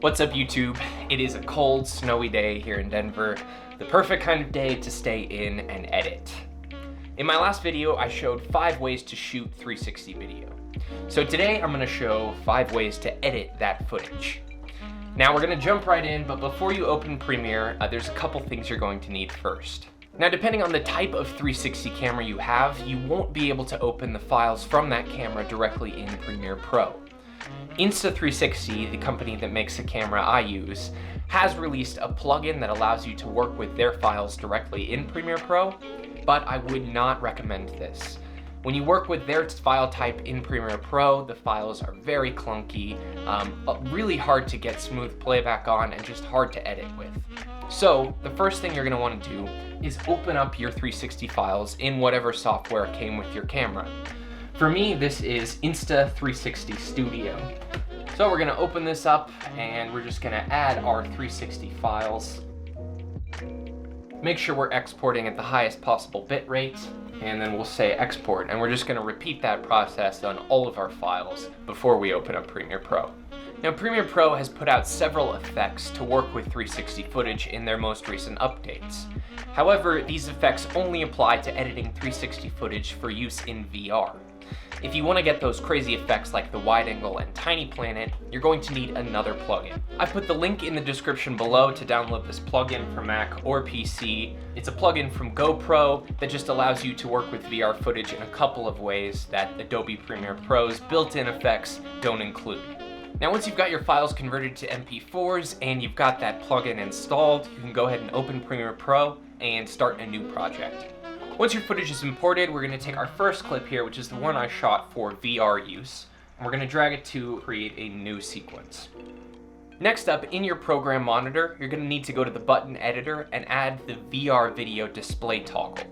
What's up YouTube? It is a cold, snowy day here in Denver, the perfect kind of day to stay in and edit. In my last video, I showed 5 ways to shoot 360 video. So today I'm going to show 5 ways to edit that footage. Now we're going to jump right in, but before you open Premiere, there's a couple things you're going to need first. Now depending on the type of 360 camera you have, you won't be able to open the files from that camera directly in Premiere Pro. Insta360, the company that makes the camera I use, has released a plugin that allows you to work with their files directly in Premiere Pro, but I would not recommend this. When you work with their file type in Premiere Pro, the files are very clunky, really hard to get smooth playback on, and just hard to edit with. So the first thing you're going to want to do is open up your 360 files in whatever software came with your camera. For me, this is Insta360 Studio. So we're gonna open this up and we're just gonna add our 360 files. Make sure we're exporting at the highest possible bit rate, and then we'll say export, and we're just gonna repeat that process on all of our files before we open up Premiere Pro. Now Premiere Pro has put out several effects to work with 360 footage in their most recent updates. However, these effects only apply to editing 360 footage for use in VR. If you want to get those crazy effects like the Wideangle and Tiny Planet, you're going to need another plugin. I put the link in the description below to download this plugin for Mac or PC. It's a plugin from GoPro that just allows you to work with VR footage in a couple of ways that Adobe Premiere Pro's built-in effects don't include. Now once you've got your files converted to MP4s and you've got that plugin installed, you can go ahead and open Premiere Pro and start a new project. Once your footage is imported, we're going to take our first clip here, which is the one I shot for VR use, and we're going to drag it to create a new sequence. Next up, in your program monitor, you're going to need to go to the button editor and add the VR video display toggle.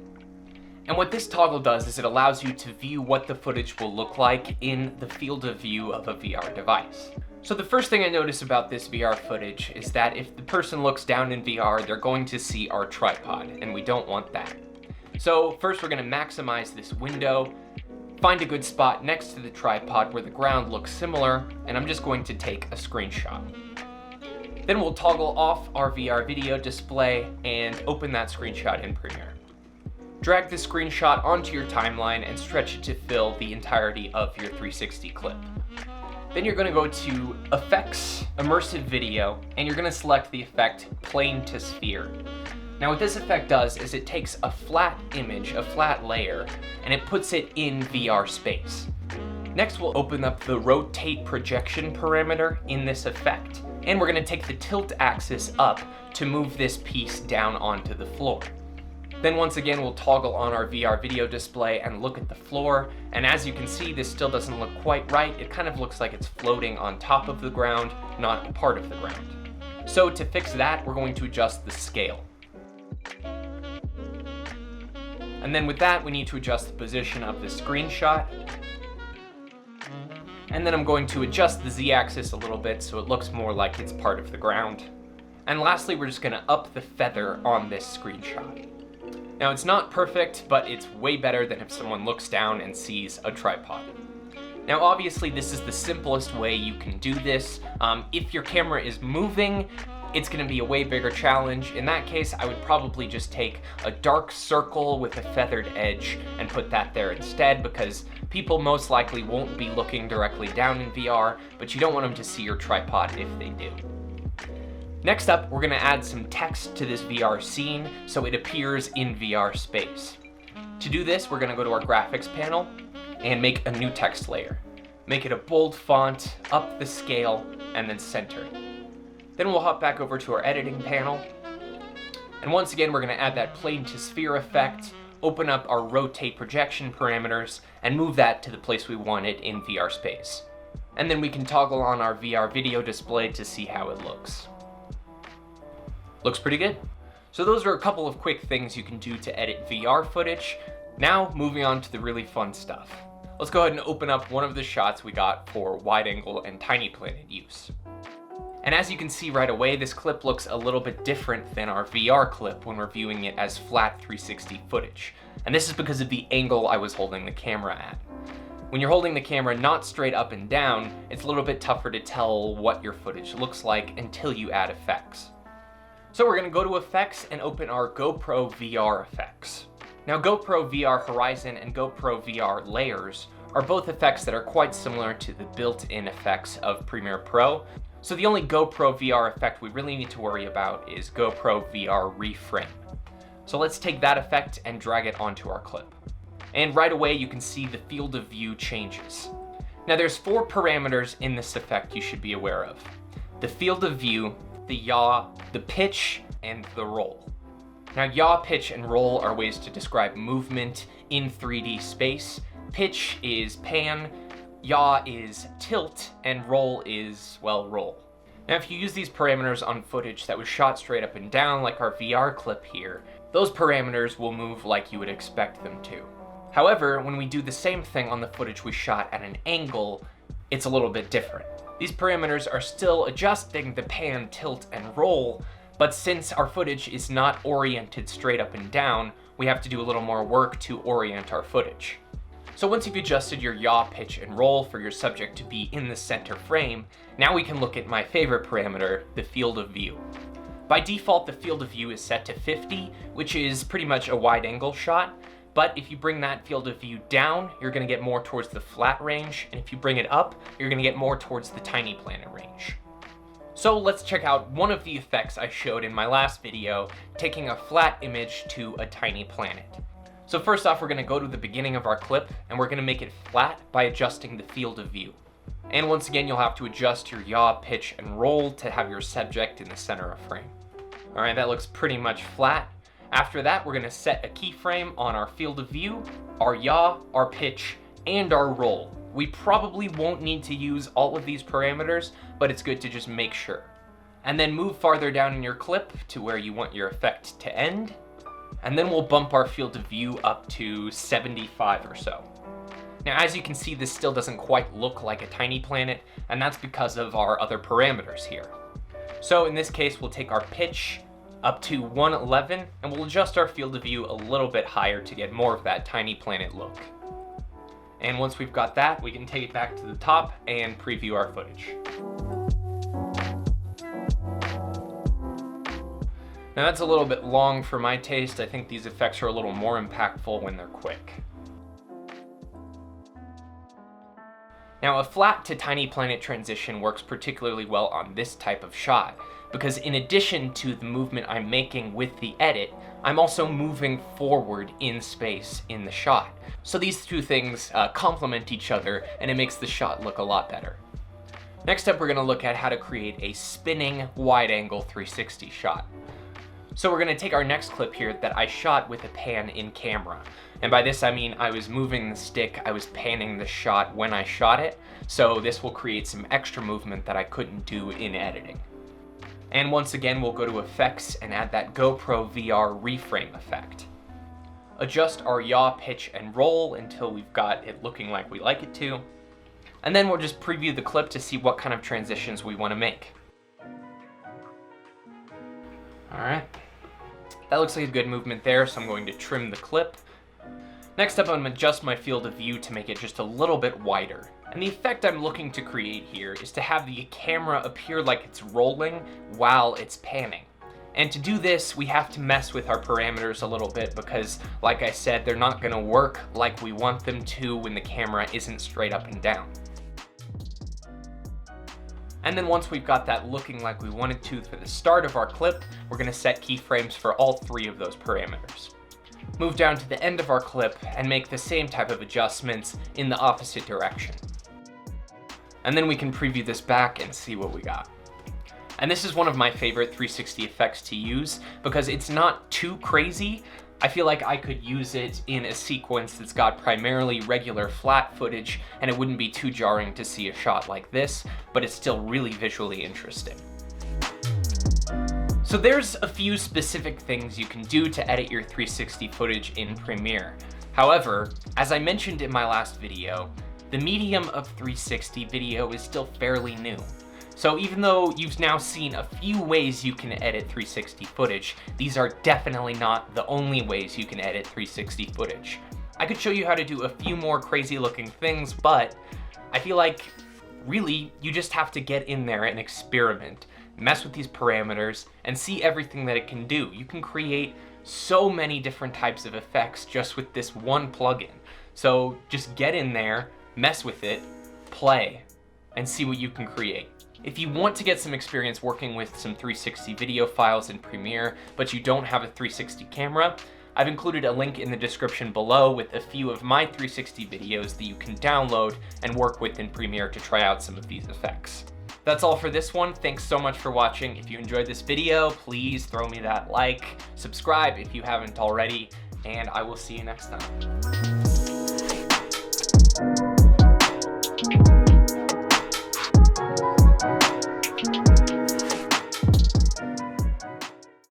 And what this toggle does is it allows you to view what the footage will look like in the field of view of a VR device. So the first thing I notice about this VR footage is that if the person looks down in VR, they're going to see our tripod, and we don't want that. So first we're going to maximize this window, find a good spot next to the tripod where the ground looks similar, and I'm just going to take a screenshot. Then we'll toggle off our VR video display and open that screenshot in Premiere. Drag the screenshot onto your timeline and stretch it to fill the entirety of your 360 clip. Then you're going to go to Effects, Immersive Video, and you're going to select the effect Plane to Sphere. Now what this effect does is it takes a flat image, a flat layer, and it puts it in VR space. Next we'll open up the rotate projection parameter in this effect, and we're going to take the tilt axis up to move this piece down onto the floor. Then once again we'll toggle on our VR video display and look at the floor, and as you can see this still doesn't look quite right. It kind of looks like it's floating on top of the ground, not part of the ground. So to fix that, we're going to adjust the scale. And then with that, we need to adjust the position of the screenshot. And then I'm going to adjust the Z-axis a little bit so it looks more like it's part of the ground. And lastly, we're just going to up the feather on this screenshot. Now it's not perfect, but it's way better than if someone looks down and sees a tripod. Now obviously this is the simplest way you can do this. If your camera is moving, it's going to be a way bigger challenge. In that case, I would probably just take a dark circle with a feathered edge and put that there instead, because people most likely won't be looking directly down in VR, but you don't want them to see your tripod if they do. Next up, we're going to add some text to this VR scene so it appears in VR space. To do this, we're going to go to our graphics panel and make a new text layer. Make it a bold font, up the scale, and then center it. Then we'll hop back over to our editing panel, and once again we're going to add that plane to sphere effect, open up our rotate projection parameters, and move that to the place we want it in VR space. And then we can toggle on our VR video display to see how it looks. Looks pretty good. So those are a couple of quick things you can do to edit VR footage. Now moving on to the really fun stuff. Let's go ahead and open up one of the shots we got for Wideangle and Tiny Planet use. And as you can see right away, this clip looks a little bit different than our VR clip when we're viewing it as flat 360 footage. And this is because of the angle I was holding the camera at. When you're holding the camera not straight up and down, it's a little bit tougher to tell what your footage looks like until you add effects. So we're gonna go to effects and open our GoPro VR effects. Now GoPro VR Horizon and GoPro VR Layers are both effects that are quite similar to the built-in effects of Premiere Pro. So the only GoPro VR effect we really need to worry about is GoPro VR Reframe. So let's take that effect and drag it onto our clip. And right away you can see the field of view changes. Now there's 4 parameters in this effect you should be aware of: the field of view, the yaw, the pitch, and the roll. Now yaw, pitch, and roll are ways to describe movement in 3D space. Pitch is pan, yaw is tilt, and roll is, well, roll. Now if you use these parameters on footage that was shot straight up and down like our VR clip here, those parameters will move like you would expect them to. However, when we do the same thing on the footage we shot at an angle, it's a little bit different. These parameters are still adjusting the pan, tilt, and roll, but since our footage is not oriented straight up and down, we have to do a little more work to orient our footage. So once you've adjusted your yaw, pitch, and roll for your subject to be in the center frame, now we can look at my favorite parameter, the field of view. By default, the field of view is set to 50, which is pretty much a wide angle shot. But if you bring that field of view down, you're gonna get more towards the flat range, and if you bring it up, you're gonna get more towards the tiny planet range. So let's check out one of the effects I showed in my last video, taking a flat image to a tiny planet. So first off, we're gonna go to the beginning of our clip, and we're gonna make it flat by adjusting the field of view. And once again, you'll have to adjust your yaw, pitch, and roll to have your subject in the center of frame. All right, that looks pretty much flat. After that, we're gonna set a keyframe on our field of view, our yaw, our pitch, and our roll. We probably won't need to use all of these parameters, but it's good to just make sure. And then move farther down in your clip to where you want your effect to end. And then we'll bump our field of view up to 75 or so. Now, as you can see, this still doesn't quite look like a tiny planet, and that's because of our other parameters here. So in this case, we'll take our pitch up to 111, and we'll adjust our field of view a little bit higher to get more of that tiny planet look. And once we've got that, we can take it back to the top and preview our footage. Now that's a little bit long for my taste. I think these effects are a little more impactful when they're quick. Now a flat to tiny planet transition works particularly well on this type of shot, because in addition to the movement I'm making with the edit, I'm also moving forward in space in the shot. So these two things complement each other, and it makes the shot look a lot better. Next up, we're gonna look at how to create a spinning wide-angle 360 shot. So we're gonna take our next clip here that I shot with a pan in camera. And by this I mean I was moving the stick, I was panning the shot when I shot it, so this will create some extra movement that I couldn't do in editing. And once again, we'll go to effects and add that GoPro VR reframe effect. Adjust our yaw, pitch, and roll until we've got it looking like we like it to. And then we'll just preview the clip to see what kind of transitions we want to make. All right, that looks like a good movement there, so I'm going to trim the clip. Next up, I'm going to adjust my field of view to make it just a little bit wider. And the effect I'm looking to create here is to have the camera appear like it's rolling while it's panning. And to do this, we have to mess with our parameters a little bit because, like I said, they're not going to work like we want them to when the camera isn't straight up and down. And then once we've got that looking like we wanted to for the start of our clip, we're going to set keyframes for all 3 of those parameters. Move down to the end of our clip and make the same type of adjustments in the opposite direction. And then we can preview this back and see what we got. And this is one of my favorite 360 effects to use because it's not too crazy. I feel like I could use it in a sequence that's got primarily regular flat footage and it wouldn't be too jarring to see a shot like this, but it's still really visually interesting. So there's a few specific things you can do to edit your 360 footage in Premiere. However, as I mentioned in my last video, the medium of 360 video is still fairly new. So even though you've now seen a few ways you can edit 360 footage, these are definitely not the only ways you can edit 360 footage. I could show you how to do a few more crazy looking things, but I feel like really you just have to get in there and experiment, mess with these parameters, and see everything that it can do. You can create so many different types of effects just with this one plugin. So just get in there, mess with it, play, and see what you can create. If you want to get some experience working with some 360 video files in Premiere, but you don't have a 360 camera, I've included a link in the description below with a few of my 360 videos that you can download and work with in Premiere to try out some of these effects. That's all for this one. Thanks so much for watching. If you enjoyed this video, please throw me that like, subscribe if you haven't already, and I will see you next time.